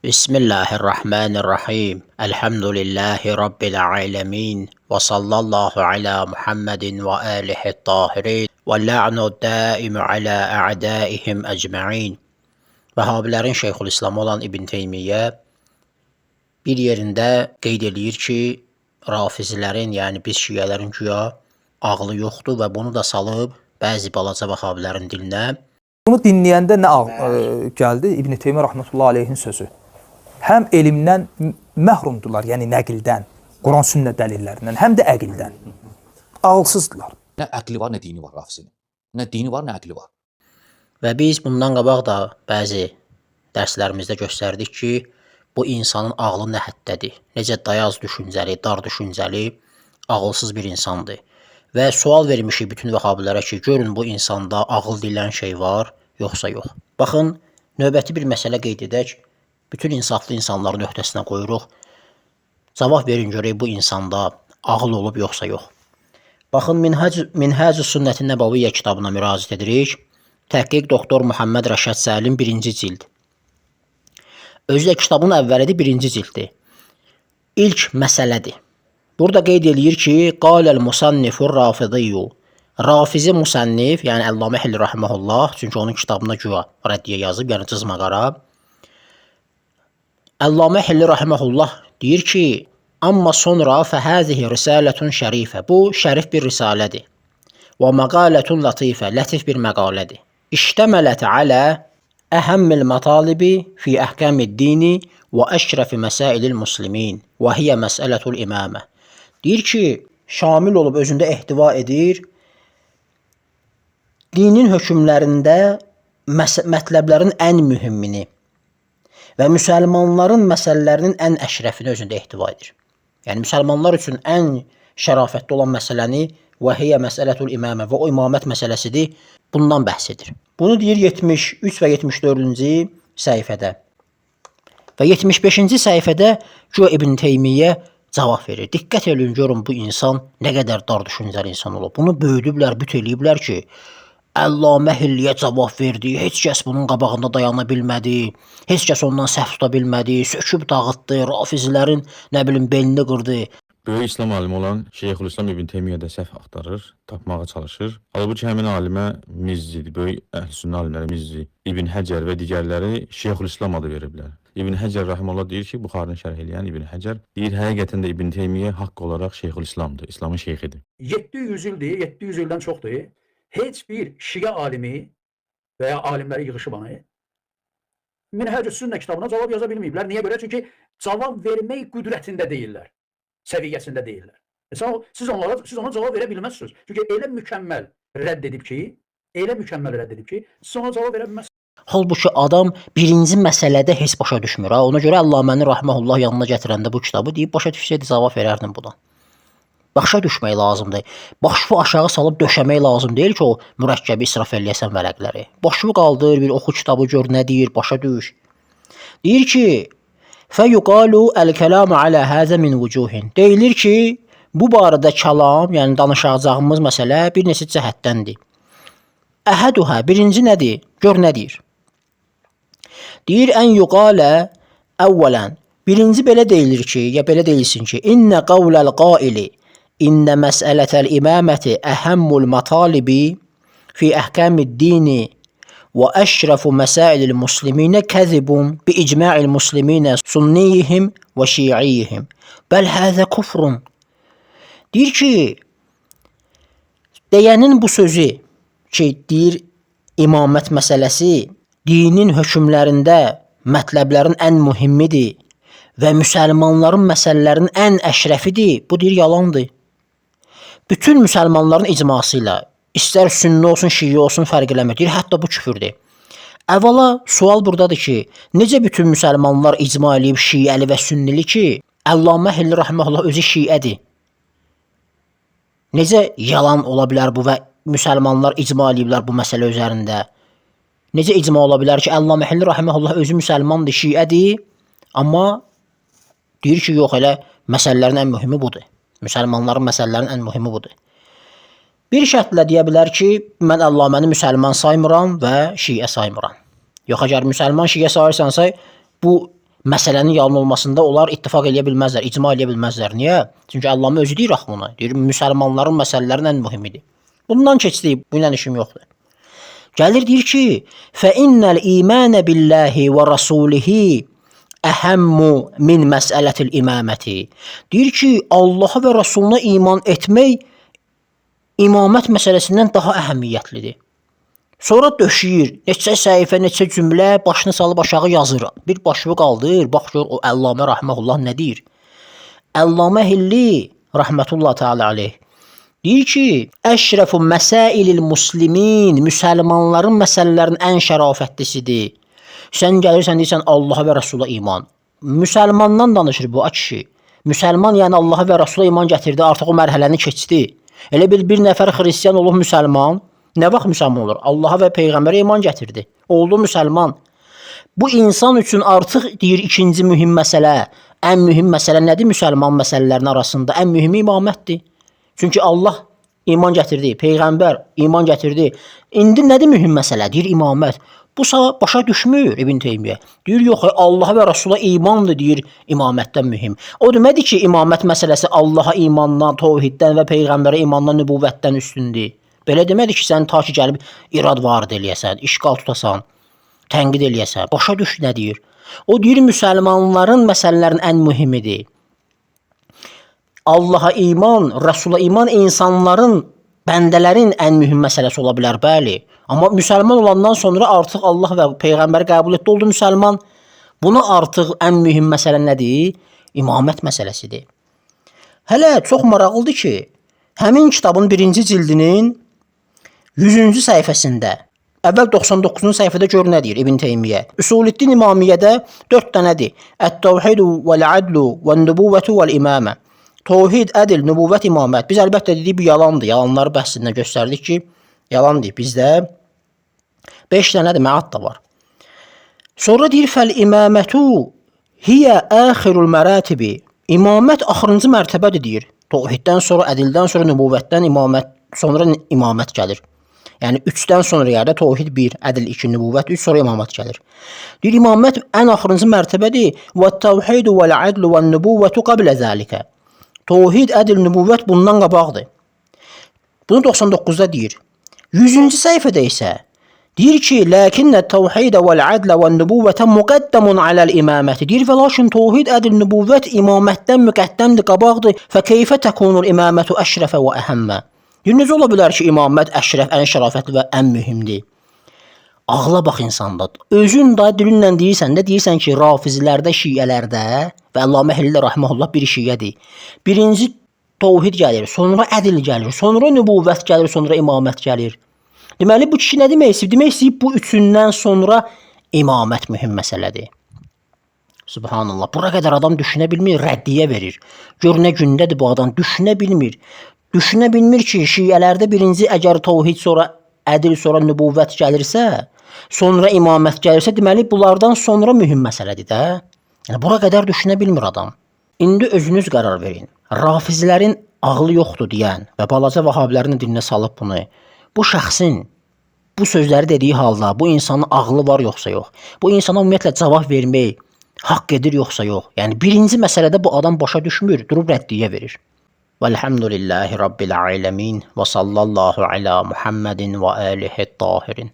بسم الله الرحمن الرحيم الحمد لله رب العالمين وصلى الله على محمد وآله الطاهرين واللعن الدائم على أعدائهم أجمعين. Vəhabilərin Şeyxülislamı olan İbn Teymiyyə bir yerində qeyd eləyir ki, rafizilərin, yəni biz şiələrin güya ağlı yoxdur və bunu da salıb bəzi balaca vəhabilərin dilinə. Bunu dinləyəndə nə gəldi? İbn Teymiyyə rahmetullahi aleyhin sözü. Həm elmdən məhrumdular, yəni nəqildən, Quran sünnə dəlillərindən, həm də əqildən. Ağılsızdılar. Nə əqli var, nə dini var rafizinin. Nə dini var, nə əqli var. Və biz bundan qabaq da bəzi dərslərimizdə göstərdik ki, bu insanın ağlı nə həddədir. Necə dayaz düşüncəli, dar düşüncəli, ağılsız bir insandır. Və sual vermişik bütün vəhabilərə ki, görün bu insanda ağıl deyilən şey var, yoxsa yox. Baxın, növbəti bir məsələ qeyd edək. Bütün insaflı insanların öhdəsinə qoyuruq. Cavab verin görək bu insanda ağıl olub yoxsa yox. Baxın, Minhəc-ü Sünnət-i Nəbaviyyə kitabına müraciət edirik. Təhqiq doktor Muhammed Rəşad Səlim 1-ci cild. Özü də kitabın əvvəlidir, 1-ci cilddir. İlk məsələdir. Burada qeyd eləyir ki, qaləl musannifur rafidiyyu. Rafizi musannif, yəni Əllamə Hilli rahmehullah, çünki onun kitabında güya rəddiyə yazıb, yəni cızmaqara. Əllamə Hilli rahmehullah deyir ki, amma sonra fəhəzihi risalətun şərifə. Bu şərif bir risalədir. Və məqalətun latifə, lətif bir məqalədir. İştəmələt alə əhəmmil mətalibi fi əhkəmid dini və əşrəfi məsailil muslimin və hiyə məsələtul imamə. Deyir ki, şamil olub özündə ehtiva edir, dinin hökmlərində mətləblərin ən mühimmini və müsəlmanların məsələlərinin ən əşrəfini özündə ehtiva edir. Yəni, müsəlmanlar üçün ən şərafətli olan məsələni və hiyə məsələtul imamə və o imamət məsələsidir, bundan bəhs edir. Bunu deyir 73 və 74-cü səhifədə. Və 75-ci səhifədə güya İbn Teymiyyə cavab verir. Diqqət edin, görün bu insan nə qədər dar düşüncəli insan olub. Bunu böyüdüblər, büt eləyiblər ki, Əllamə Hilliyə cavab verdi, heç kəs bunun qabağında dayana bilmədi, heç kəs ondan səhv tuta bilmədi, söküb dağıtdı, rafizilərin nə bilim belini qırdı. Böyük İslam alimi olan Şeyxülislam İbn Teymiyyə də səhv axtarır, tapmağa çalışır. Halbuki həmin alimə Mizzidir, böyük əhl-sünnə alimləri Mizzi, İbn Həcər və digərləri Şeyxülislam adı veriblər. İbn Həcər rahimehullah deyir ki, Buxarını şərh edən İbn Həcər deyir, həqiqətən də İbn Teymiyyə haqq olaraq Şeyxülislamdır, İslamın şeyxidir. 700 ildir, 700 ildən çoxdur. Heç bir şiə alimi və ya alimləri yığışıb onu Minhəc-ü Sünnə kitabına cavab yaza bilməyiblər. Niyə görə? Çünki cavab vermək qüdrətində deyirlər, səviyyəsində deyirlər. Siz ona cavab verə bilməzsiniz. Çünki elə mükəmməl rədd edib ki, siz ona cavab verə bilməzsiniz. Halbuki adam birinci məsələdə heç başa düşmür. Ona görə Əllaməni rahmehullah yanına gətirəndə bu kitabı deyib, başa düşsəydi cavab verərdim buna. Başa düşmək lazımdır. Başını aşağı salıb döşəmək lazım deyil ki, o mürəkkəbi israf eləyəsən vərəqləri. Başını qaldır, bir oxu kitabı gör nə deyir, başa düş. Deyir ki, fəyuqalu əl-kəlamu alə həzə min vücuhin. Deyilir ki, bu barədə kəlam, yəni danışacağımız məsələ bir neçə cəhətdəndir. Əhəduhə, birinci nədir? Gör nə deyir? Deyir, ən yuqalə əvvələn. Birinci belə deyilir ki, ya belə deyilsin ki, İnnə qavləl qaili İnnə məsələtəl imaməti əhəmmul matalibi fi əhkəmid dini və əşrəfu məsailil musliminə kəzibun bi icma'il musliminə sunniyihim və şiiyihim. Bəl həzə kufrun. Deyir ki, deyənin bu sözü ki, deyir, imamət məsələsi dinin hökmlərində mətləblərin ən mühimmidir və müsəlmanların məsələlərinin ən əşrəfidir, bu deyir, yalandır. Bütün müsəlmanların icması ilə, istər sünni olsun, şiə olsun, fərq eləmir. Deyir, hətta bu küfürdür. Əvvəla, sual buradadır ki, necə bütün müsəlmanlar icma eləyib şiəli və sünnili ki, Əllamə Hilli rahmehullah özü şiədir. Necə yalan ola bilər bu və müsəlmanlar icma eləyiblər bu məsələ üzərində? Necə icma ola bilər ki, Əllamə Hilli rahmehullah özü müsəlmandır, şiədir, amma deyir ki, yox, elə məsələlərin ən mühimi budur. Müsəlmanların məsələlərinin ən mühimi budur. Bir şərtlə deyə bilər ki, mən Əllaməni müsəlman saymıram və şiə saymıram. Yox, əgər müsəlman şiə sayırsansa, bu məsələnin yalan olmasında onlar ittifaq eləyə bilməzlər, icma eləyə bilməzlər. Niyə? Çünki Əllamə özü deyir axı buna. Deyir müsəlmanların məsələlərin ən mühimidir. Bundan keçdi, bu ilə işim yoxdur. Gəlir deyir ki, fə innəl imanə billahi və rasulihi əhəmmu min məsələtil imaməti. Deyir ki, Allaha və Rasuluna iman etmək imamət məsələsindən daha əhəmiyyətlidir. Sonra döşəyir, neçə səhifə, neçə cümlə, başını salıb aşağı yazır. Bir başını qaldır, bax gör o Əllamə rəhməhullah nə deyir. Əllamə Hilli rəhmətullah təala aleyh deyir ki, əşrəfu məsailil muslimin, müsəlmanların məsələlərinin ən şərafətlisidir. Sən gəlirsən deyirsən Allaha və Rasula iman. Müsəlmandan danışır bu kişi. Müsəlman yəni Allaha və Rasula iman gətirdi, artıq o mərhələni keçdi. Elə bir nəfər xristian olub müsəlman, nə vaxt müsəlman olur? Allaha və Peyğəmbərə iman gətirdi. Oldu müsəlman. Bu insan üçün artıq deyir ikinci mühüm məsələ, ən mühüm məsələ nədir müsəlman məsələlərinin arasında? Ən mühümü imamətdir. Çünki Allah iman gətirdi, Peyğəmbər iman gətirdi. İndi nədir mühüm məsələ? Deyir imamət. Bu başa düşmür İbn Teymiyyə. Deyir yox, Allaha və Rasula imandır deyir imamətdən mühüm. O demədi ki, imamət məsələsi Allaha imandan, təvhiddən və Peyğəmbərə imandan, nübüvvətdən üstündür. Belə demədi ki, sən ta ki gəlib irad varid eləyəsən, işqal tutasan, tənqid eləyəsən. Başa düş nə deyir? O deyir müsəlmanların məsələlərin ən mühimidir. Allaha iman, Rasula iman insanların, bəndələrin ən mühüm məsələsi ola bilər, bəli. Amma müsəlman olandan sonra artıq Allah və Peyğəmbəri qəbul etdi, oldu müsəlman. Buna artıq ən mühüm məsələ nədir? İmamət məsələsidir. Hələ çox maraqlıdır ki, həmin kitabın 1-ci cildinin 100-cü səhifəsində, əvvəl 99-cu səhifədə gör nə deyir İbn Teymiyyə. Üsuliddin İmamiyyədə 4 dənədir. Ət-təvhidu vəl-adlu vən-nübüvvətu vəl-imamə. Təvhid, ədl, nübüvvət, imamət. Biz əlbəttə dedik bu yalandır. Yalanları bəhsində göstərdik ki, yalandır. Bizdə 5 dənədir, məad da var. Sonra deyir fəl-imamətu hiyə əxirul məratibi. İmamət axırıncı mərtəbədir deyir. Təvhiddən sonra, ədildən sonra, nübüvvətdən imamət, sonra imamət gəlir. Yəni 3-dən sonra yerdə təvhid 1, ədl 2, nübüvvət 3, sonra imamət gəlir. Deyir imamət ən axırıncı mərtəbədir. Və-təvhidu vəl-adlu vən-nübüvvətu qablə zəlikə. Təvhid, ədl, nübüvvət bundan qabaqdır. Bunu 99-da deyir. 100-cü səhifədə isə deyir ki, lakinnə təvhidə vəl-adlə vən-nübüvvətə müqəddəmun aləl-imaməti. Deyir və lakin təvhid, ədl, nübüvvət imamətdən müqəddəmdir, qabaqdır. Fəkeyfə təkunul imamətu əşrəfə və əhəmmə. Deyir, necə ola bilər ki, imamət əşrəf, ən şərafətli və ən mühümdir? Ağla bax insanda. Özün da dilinlə deyirsən ki, rafizilərdə, şiələrdə və Əllamə Hilli rəhməhullah bir şiədir. Birinci təvhid gəlir, sonra ədl gəlir, sonra nübüvvət gəlir, sonra imamət gəlir. Deməli bu kişi nə demək istəyir? Demək istəyir bu üçündən sonra imamət mühüm məsələdir. Subhanallah. Bura qədər adam düşünə bilmir, rəddiyə verir. Gör nə gündədir bu adam, düşünə bilmir. Düşünə bilmir ki, şiələrdə birinci əgər təvhid, sonra ədl, sonra nübüvvət gəlirsə, sonra imamət gəlirsə, deməli bunlardan sonra mühüm məsələdir də. Yəni bura qədər düşünə bilmir adam. İndi özünüz qərar verin. Rafizlərin ağlı yoxdur deyən və balaca vəhabilərin dilinə salıb bunu. Bu şəxsin bu sözləri dediyi halda bu insanın ağlı var yoxsa yox? Bu insana ümumiyyətlə cavab vermək haqq edir yoxsa yox? Yəni birinci məsələdə bu adam başa düşmür, durub rəddiyə verir. Velhamdülillahi Rabbil alemin və sallallahu ala Muhammedin və alihi tahirin.